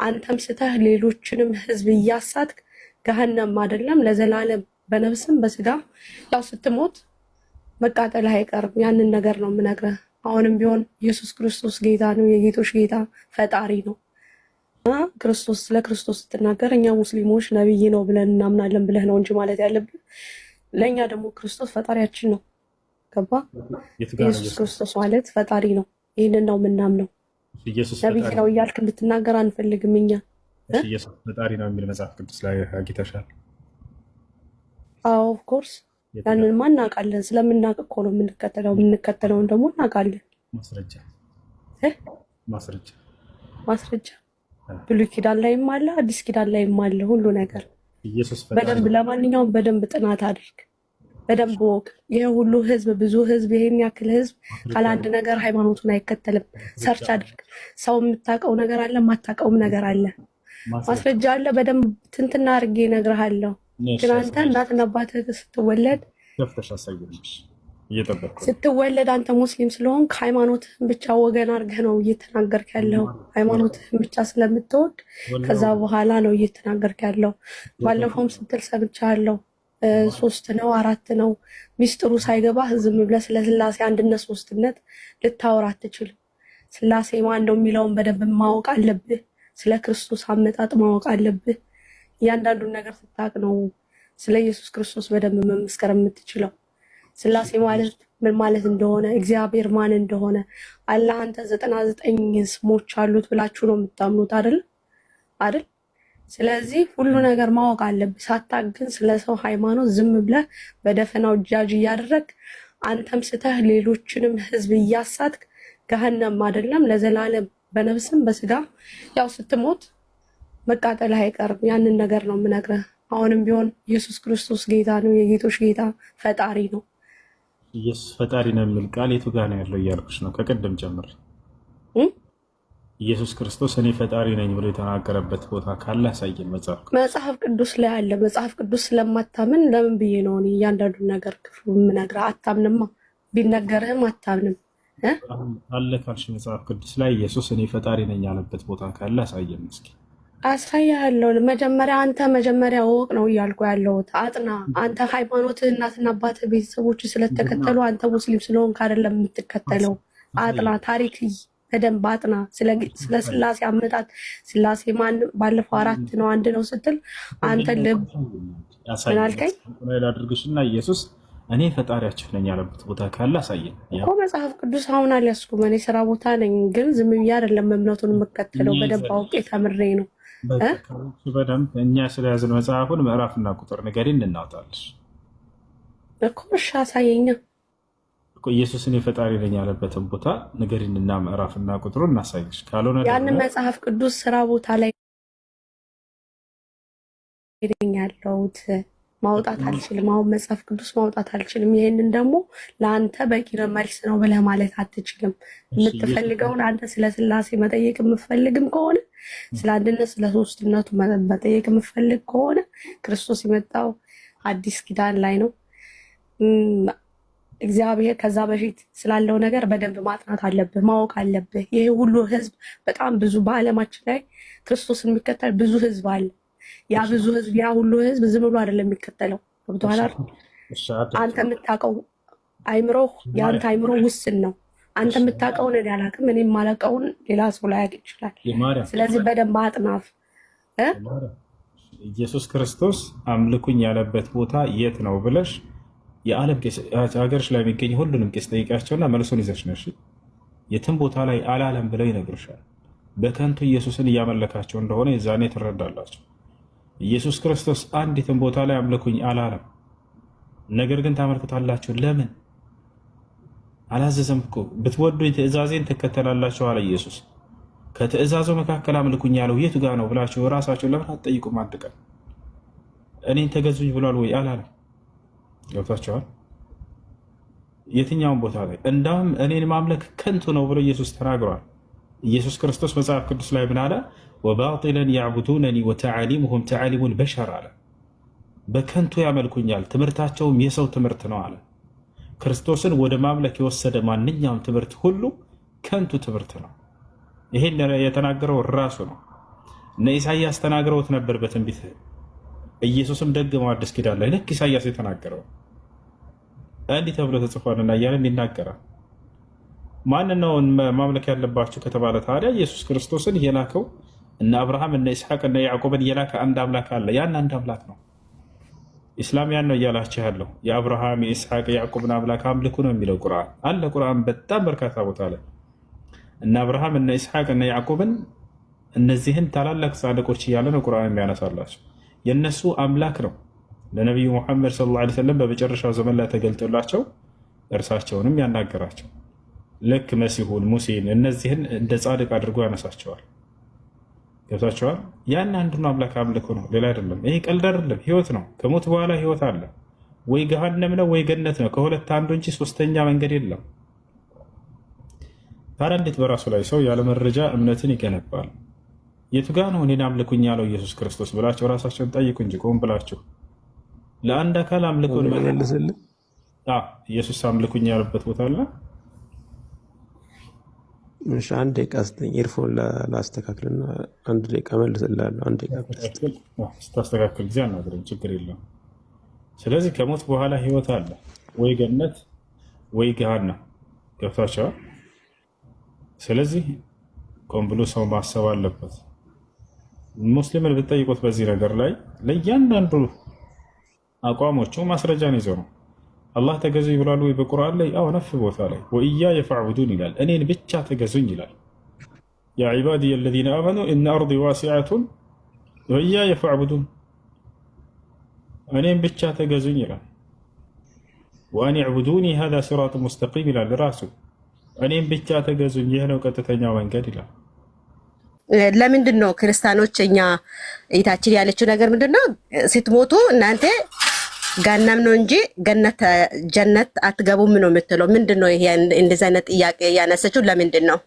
አንተም ስተህ ሌሎችንም ህዝብ እያሳትክ ገሃነም አይደለም ለዘላለም በነፍስም በስጋ ያው ስትሞት መቃጠልህ አይቀርም። ያንን ነገር ነው የምነግርህ። አሁንም ቢሆን ኢየሱስ ክርስቶስ ጌታ ነው፣ የጌቶች ጌታ ፈጣሪ ነው። ክርስቶስ ስለ ክርስቶስ ስትናገር እኛ ሙስሊሞች ነብይ ነው ብለን እናምናለን ብለህ ነው እንጂ ማለት ያለብን። ለእኛ ደግሞ ክርስቶስ ፈጣሪያችን ነው። ገባ? ኢየሱስ ክርስቶስ ማለት ፈጣሪ ነው። ይህንን ነው የምናምነው። ነብይ ነው እያልክ እንድትናገር አንፈልግም እኛ። ኢየሱስ ፈጣሪ ነው የሚል መጽሐፍ ቅዱስ ላይ አግኝተሻል? አዎ ኦፍኮርስ፣ ያንንማ እናውቃለን። ስለምናውቅ እኮ ነው የምንከተለው። የምንከተለውን ደግሞ እናውቃለን። ማስረጃ ብሉይ ኪዳን ላይም አለ፣ አዲስ ኪዳን ላይም አለ። ሁሉ ነገር በደንብ ለማንኛውም በደንብ ጥናት አድርግ፣ በደንብ ወቅ። ይሄ ሁሉ ህዝብ፣ ብዙ ህዝብ፣ ይሄን ያክል ህዝብ ካለ አንድ ነገር ሃይማኖቱን አይከተልም። ሰርች አድርግ። ሰው የምታውቀው ነገር አለ፣ የማታውቀውም ነገር አለ። ማስረጃ አለ። በደንብ ትንትና አድርጌ እነግርሃለሁ። ግን አንተ እናትና አባትህ ስትወለድ አንተ ሙስሊም ስለሆንክ ሃይማኖትህን ብቻ ወገን አድርገህ ነው እየተናገርክ ያለው። ሃይማኖትህን ብቻ ስለምትወድ ከዛ በኋላ ነው እየተናገርክ ያለው። ባለፈውም ስትል ሰምቻለሁ። 3 ነው 4 ነው ሚስጥሩ ሳይገባህ ዝም ብለህ ስለ ስላሴ አንድነት ሶስትነት ልታወራ አትችልም። ስላሴ ማን ነው የሚለውን በደንብ ማወቅ አለብህ። ስለ ክርስቶስ አመጣጥ ማወቅ አለብህ። እያንዳንዱን ነገር ስታውቅ ነው ስለ ኢየሱስ ክርስቶስ በደንብ መመስከር የምትችለው። ስላሴ ማለት ምን ማለት እንደሆነ፣ እግዚአብሔር ማን እንደሆነ። አላህ አንተ 99 ስሞች አሉት ብላችሁ ነው የምታምኑት አይደል? ስለዚህ ሁሉ ነገር ማወቅ አለብህ። ሳታውቅ ግን ስለ ሰው ሃይማኖት ዝም ብለህ በደፈናው ጃጅ እያደረግ አንተም ስተህ ሌሎችንም ህዝብ እያሳትክ ገሃነም አይደለም ለዘላለም በነፍስም በስጋ ያው ስትሞት መቃጠልህ አይቀርም። ያንን ነገር ነው የምነግርህ። አሁንም ቢሆን ኢየሱስ ክርስቶስ ጌታ ነው፣ የጌቶች ጌታ ፈጣሪ ነው። ኢየሱስ ፈጣሪ ነው የሚል ቃል የቱ ጋር ነው ያለው እያልኩሽ ነው ከቅድም ጀምር። ኢየሱስ ክርስቶስ እኔ ፈጣሪ ነኝ ብሎ የተናገረበት ቦታ ካለ አሳየን። መጽሐፍ ቅዱስ ላይ አለ። መጽሐፍ ቅዱስ ስለማታምን ለምን ብዬ ነው እኔ እያንዳንዱን ነገር ክፍሉ የምነግርህ? አታምንማ። ቢነገርህም አታምንም አለ ካልሽ መጽሐፍ ቅዱስ ላይ ኢየሱስ እኔ ፈጣሪ ነኝ ያለበት ቦታ ካለ አሳየን እስኪ። አሳያለሁ። መጀመሪያ ወቅ ነው እያልኩ ያለሁት። አጥና። አንተ ሃይማኖትህ እናትና አባትህ ቤተሰቦች ስለተከተሉ አንተ ሙስሊም ስለሆንክ አይደለም የምትከተለው። አጥና፣ ታሪክ በደንብ አጥና። ስለ ስላሴ አመጣጥ ስላሴ ማን ባለፈው 4 ነው 1 ነው ስትል አንተ ልብ ምን አልከኝ? አድርግሽና ኢየሱስ እኔ ፈጣሪያችሁ ነኝ ያለበት ቦታ ካለ አሳየን እኮ። መጽሐፍ ቅዱስ አሁን አልያዝኩም እኔ ስራ ቦታ ነኝ፣ ግን ዝም ብዬ አይደለም እምነቱን የምከተለው። በደንብ አውቄ ተምሬ ነው። በደንብ እኛ ስለያዝን መጽሐፉን ምዕራፍና ቁጥር ንገሪን እናውጣለሽ እኮ። እሺ አሳየኛ እኮ። ኢየሱስ እኔ ፈጣሪ ነኝ ያለበትን ቦታ ንገሪንና ምዕራፍና ቁጥሩን እናሳይሽ። ካልሆነ ያንን መጽሐፍ ቅዱስ ስራ ቦታ ላይ ያለሁት ማውጣት አልችልም። አሁን መጽሐፍ ቅዱስ ማውጣት አልችልም። ይሄንን ደግሞ ለአንተ በቂ መልስ ነው ብለህ ማለት አትችልም። የምትፈልገውን አንተ ስለ ስላሴ መጠየቅ የምፈልግም ከሆነ ስለ አንድነት ስለ ሶስትነቱ መጠየቅ የምፈልግ ከሆነ ክርስቶስ የመጣው አዲስ ኪዳን ላይ ነው። እግዚአብሔር ከዛ በፊት ስላለው ነገር በደንብ ማጥናት አለብህ፣ ማወቅ አለብህ። ይሄ ሁሉ ህዝብ በጣም ብዙ በዓለማችን ላይ ክርስቶስን የሚከተል ብዙ ህዝብ አለ። ያ ብዙ ህዝብ ያ ሁሉ ህዝብ ዝም ብሎ አይደለም የሚከተለው። ገብቶሃል? አንተ የምታውቀው አይምሮ የአንተ አይምሮ ውስን ነው። አንተ የምታውቀውን እኔ አላውቅም፣ እኔ የማላውቀውን ሌላ ሰው ላያውቅ ይችላል። ስለዚህ በደንብ አጥናፍ። ኢየሱስ ክርስቶስ አምልኩኝ ያለበት ቦታ የት ነው ብለሽ የዓለም ሀገርሽ ላይ የሚገኝ ሁሉንም ቄስ ጠይቂያቸውና መልሱን ይዘሽ ነሽ። የትም ቦታ ላይ አላለም ብለው ይነግርሻል። በከንቱ ኢየሱስን እያመለካቸው እንደሆነ የዛኔ ትረዳላቸው። ኢየሱስ ክርስቶስ አንዲትም ቦታ ላይ አምልኩኝ አላለም። ነገር ግን ታመልኩታላችሁ። ለምን አላዘዘም እኮ። ብትወዱኝ ትእዛዜን ትከተላላችሁ አለ ኢየሱስ። ከትእዛዙ መካከል አምልኩኝ ያለው የቱ ጋር ነው ብላችሁ እራሳችሁ ለምን አትጠይቁም? አንድ ቀን እኔን ተገዙኝ ብሏል ወይ አላለም? ገብታችኋል? የትኛውን ቦታ ላይ እንዳውም እኔን ማምለክ ከንቱ ነው ብሎ ኢየሱስ ተናግሯል። ኢየሱስ ክርስቶስ መጽሐፍ ቅዱስ ላይ ምን አለ? ወባጢለን ያዕቡዱነኒ ወተዓሊሙሁም ተዓሊሙል በሸር አለ። በከንቱ ያመልኩኛል፣ ትምህርታቸውም የሰው ትምህርት ነው አለ። ክርስቶስን ወደ ማምለክ የወሰደ ማንኛውም ትምህርት ሁሉ ከንቱ ትምህርት ነው። ይሄን የተናገረው ራሱ ነው። እነ ኢሳያስ ተናግረውት ነበር በትንቢት ኢየሱስም ደግመው አዲስ ኪዳን ላይ ልክ ኢሳያስ የተናገረው እንዲህ ተብሎ ተጽፏልና እያለን ይናገራል። ማንን ነው ማምለክ ያለባችሁ ከተባለ ታዲያ ኢየሱስ ክርስቶስን የላከው እነ አብርሃም እነ ኢስሐቅ እነ ያዕቆብን የላከ አንድ አምላክ አለ። ያን አንድ አምላክ ነው። ኢስላም ያን ነው እያላችሁ ያለው። የአብርሃም የኢስሐቅ የያዕቆብን አምላክ አምልኩ ነው የሚለው ቁርአን አለ። ቁርአን በጣም በርካታ ቦታ ላይ እነ አብርሃም እነ ኢስሐቅ እነ ያዕቆብን እነዚህን ታላላቅ ጻድቆች እያለ ነው ቁርአን የሚያነሳላቸው። የእነሱ አምላክ ነው። ለነቢዩ ሙሐመድ ሰለላሁ ዐለይሂ ወሰለም በመጨረሻው ዘመን ላይ ተገልጦላቸው እርሳቸውንም ያናገራቸው ልክ መሲሁን ሙሴን እነዚህን እንደ ጻድቅ አድርጎ ያነሳቸዋል። ገብታቸዋል። ያን አንዱን አምላክ አምልኮ ነው፣ ሌላ አይደለም። ይሄ ቀልድ አይደለም፣ ህይወት ነው። ከሞት በኋላ ህይወት አለ። ወይ ገሃነም ነው ወይ ገነት ነው። ከሁለት አንዱ እንጂ ሶስተኛ መንገድ የለም። ታዲያ እንዴት በራሱ ላይ ሰው ያለ መረጃ እምነትን ይገነባል? የቱ ጋ ነው እኔን አምልኩኝ ያለው ኢየሱስ ክርስቶስ ብላቸው ራሳቸውን ጠይቁ እንጂ ቆም ብላችሁ ለአንድ አካል አምልኮን መልስልን። ኢየሱስ አምልኩኝ ያለበት ቦታ አለ። እሺ አንድ ደቂቃ ስጠኝ፣ ኤርፎን ላስተካክልና አንድ ደቂቃ መልስላለሁ። አንድ ደቂቃ ስታስተካክል ጊዜ አናግረኝ፣ ችግር የለም። ስለዚህ ከሞት በኋላ ህይወት አለ፣ ወይ ገነት ወይ ገሃነም። ገብታችኋል? ስለዚህ ቆም ብሎ ሰው ማሰብ አለበት። ሙስሊምን ብትጠይቁት በዚህ ነገር ላይ ለእያንዳንዱ አቋሞቹ ማስረጃን ይዘው ነው። አላህ ተገዙ ይብላሉ ወይ በቁርአን ላይ? አዎ ነፍ ቦታ ላይ ወኢያየ ፈዕቡዱን ይላል። እኔን ብቻ ተገዙኝ ይላል። ያ ዒባዲየ አለዚነ አመኑ ኢነ አርዲ ዋሲዐቱን ወኢያየ ፈዕቡዱን፣ እኔን ብቻ ተገዙኝ ይላል። ወአን ዕቡዱኒ ሃዛ ሲራጡን ሙስተቂም ይላል ራሱ። እኔን ብቻ ተገዙኝ፣ ይህ ነው ቀጥተኛው መንገድ ይላል። ለምንድን ነው ክርስቲያኖች እኛ እይታችን ያለችው ነገር ምንድን ነው? ስትሞቱ እናንተ ጋናም ነው እንጂ ጀነት አትገቡም ነው የምትለው። ምንድን ነው ይሄ? እንደዚህ አይነት ጥያቄ ያነሰችው ለምንድን ነው?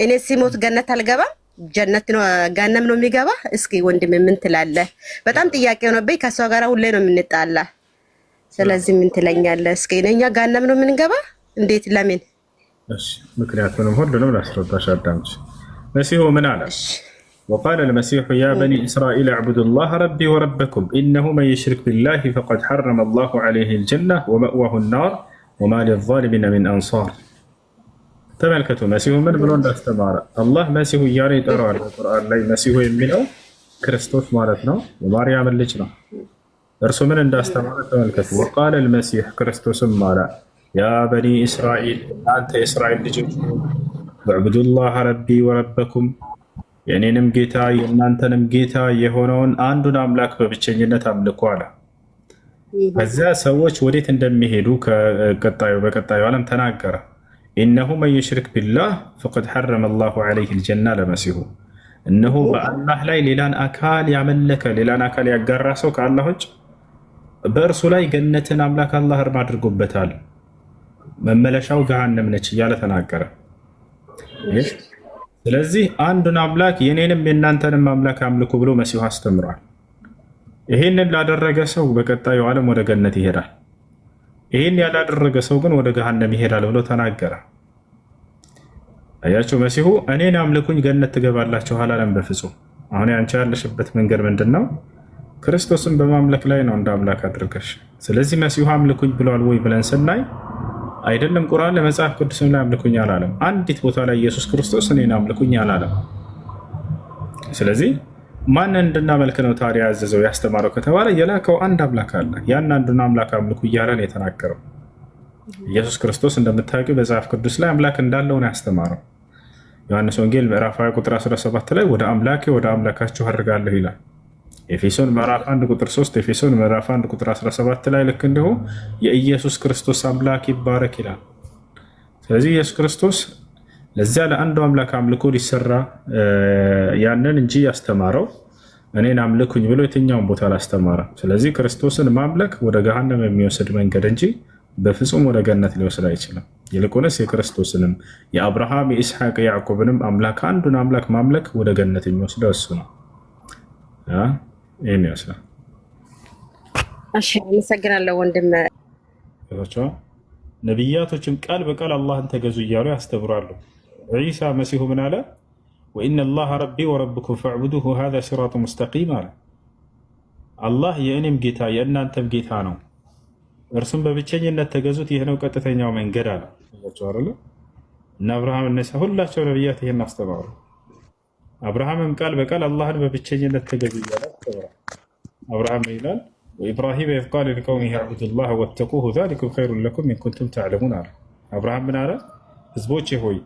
እኔ ሲሞት ገነት አልገባም ጀነት ነው ጋናም ነው የሚገባ? እስኪ ወንድም ምን ትላለህ? በጣም ጥያቄ ሆነብኝ። ከሷ ጋር ሁሌ ነው የምንጣላ። ስለዚህ ምን ትለኛለህ? እስኪ እኛ ጋናም ነው የምንገባ? እንዴት? ለምን? እሺ ምክንያቱንም ሁሉንም ላስረዳሽ አዳምጪ። መሲሁ ምን አለ? وقال المسيح يا بني إسرائيل اعبدوا الله ربي وربكم إنه من يشرك بالله فقد حرم الله عليه الجنة ومأواه النار وما للظالمين من أنصار. تملكته مسيح من بلون استمار الله مسيح ياري ترى القرآن لا مسيح يمينه كريستوس مالتنا وماريام اللجنة رسول من عند استمار. تملكته وقال المسيح كريستوس مالا يا بني إسرائيل أنت إسرائيل لجنة اعبدوا الله ربي وربكم የኔንም ጌታ የእናንተንም ጌታ የሆነውን አንዱን አምላክ በብቸኝነት አምልኩ አለ። ከዚያ ሰዎች ወዴት እንደሚሄዱ በቀጣዩ ዓለም ተናገረ። ኢነሁ መን ዩሽሪክ ቢላህ ፈቀድ ሐረመ አላሁ ዐለይሂ ልጀና ለመሲሁ። እነሆ በአላህ ላይ ሌላን አካል ያመለከ ሌላን አካል ያጋራ ሰው ከአላህ ውጭ በእርሱ ላይ ገነትን አምላክ አላህ እርም አድርጎበታል፣ መመለሻው ገሃነም ነች እያለ ተናገረ። ስለዚህ አንዱን አምላክ የኔንም የእናንተንም አምላክ አምልኩ ብሎ መሲሁ አስተምሯል። ይህንን ላደረገ ሰው በቀጣዩ ዓለም ወደ ገነት ይሄዳል። ይህን ያላደረገ ሰው ግን ወደ ገሃነም ይሄዳል ብሎ ተናገረ። አያችሁ፣ መሲሁ እኔን አምልኩኝ ገነት ትገባላችሁ አላለም በፍጹም። አሁን አንቺ ያለሽበት መንገድ ምንድን ነው? ክርስቶስን በማምለክ ላይ ነው እንደ አምላክ አድርገሽ። ስለዚህ መሲሁ አምልኩኝ ብሏል ወይ ብለን ስናይ አይደለም። ቁርአን ለመጽሐፍ ቅዱስም ላይ አምልኩኝ አላለም። አንዲት ቦታ ላይ ኢየሱስ ክርስቶስ እኔን አምልኩኝ አላለም። ስለዚህ ማንን እንድናመልክ ነው ታዲያ ያዘዘው ያስተማረው ከተባለ የላከው አንድ አምላክ አለ። ያን አንዱን አምላክ አምልኩ እያለ ነው የተናገረው። ኢየሱስ ክርስቶስ እንደምታውቂው በመጽሐፍ ቅዱስ ላይ አምላክ እንዳለው ነው ያስተማረው። ዮሐንስ ወንጌል ምዕራፍ 20 ቁጥር 17 ላይ ወደ አምላኬ ወደ አምላካችሁ አድርጋለሁ ይላል። ኤፌሶን ምዕራፍ 1 ቁጥር 3 ኤፌሶን ምዕራፍ 1 ቁጥር 17 ላይ ልክ እንዲሁ የኢየሱስ ክርስቶስ አምላክ ይባረክ ይላል። ስለዚህ ኢየሱስ ክርስቶስ ለዚያ ለአንዱ አምላክ አምልኮ ሊሰራ ያንን እንጂ ያስተማረው እኔን አምልኩኝ ብሎ የትኛውን ቦታ አላስተማረም። ስለዚህ ክርስቶስን ማምለክ ወደ ገሃነም የሚወስድ መንገድ እንጂ በፍጹም ወደ ገነት ሊወስድ አይችልም። ይልቁንስ የክርስቶስንም የአብርሃም የኢስሐቅ የያዕቆብንም አምላክ አንዱን አምላክ ማምለክ ወደ ገነት የሚወስደው እሱ ነው። ይህን ይመስላል። እሺ አመሰግናለሁ ወንድም። ነቢያቶችም ቃል በቃል አላህን ተገዙ እያሉ ያስተምራሉ። ዒሳ መሲሁ ምን አለ? ወኢነ አላህ ረቢ ወረብኩም ፈዕቡዱሁ ሃዛ ሲራጡ ሙስተቂም አለ። አላህ የእኔም ጌታ የእናንተም ጌታ ነው፣ እርሱም በብቸኝነት ተገዙት፣ ይህ ነው ቀጥተኛው መንገድ አለ። እና አብርሃም እነሳ ሁላቸው ነቢያት ይህን አስተማሩ። አብርሃምም ቃል በቃል አላህን በብቸኝነት ተገዙ እያለ አስተምሯል። አብርሃም ይላል ወኢብራሂም ኢዝ ቃለ ሊቀውሚሂ አዕቡዱላህ ወተቁሁ ዛሊኩም ኸይሩን ለኩም ኢን ኩንቱም ተዕለሙን አለ። አብርሃም ምን አለ? ህዝቦቼ ሆይ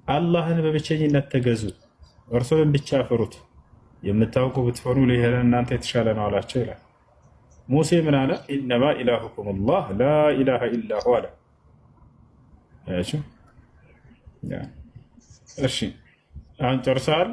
አላህን በብቸኝነት ተገዙ፣ እርሱንም ብቻ ፍሩት፣ የምታውቁ ብትሆኑ ይህ ለእናንተ የተሻለ ነው አላቸው ይላል። ሙሴ ምን አለ? ኢነማ ኢላሁኩም አላህ ላ ኢላሃ ኢላ ሁ አለ። እሺ አሁን ጨርሰሃል?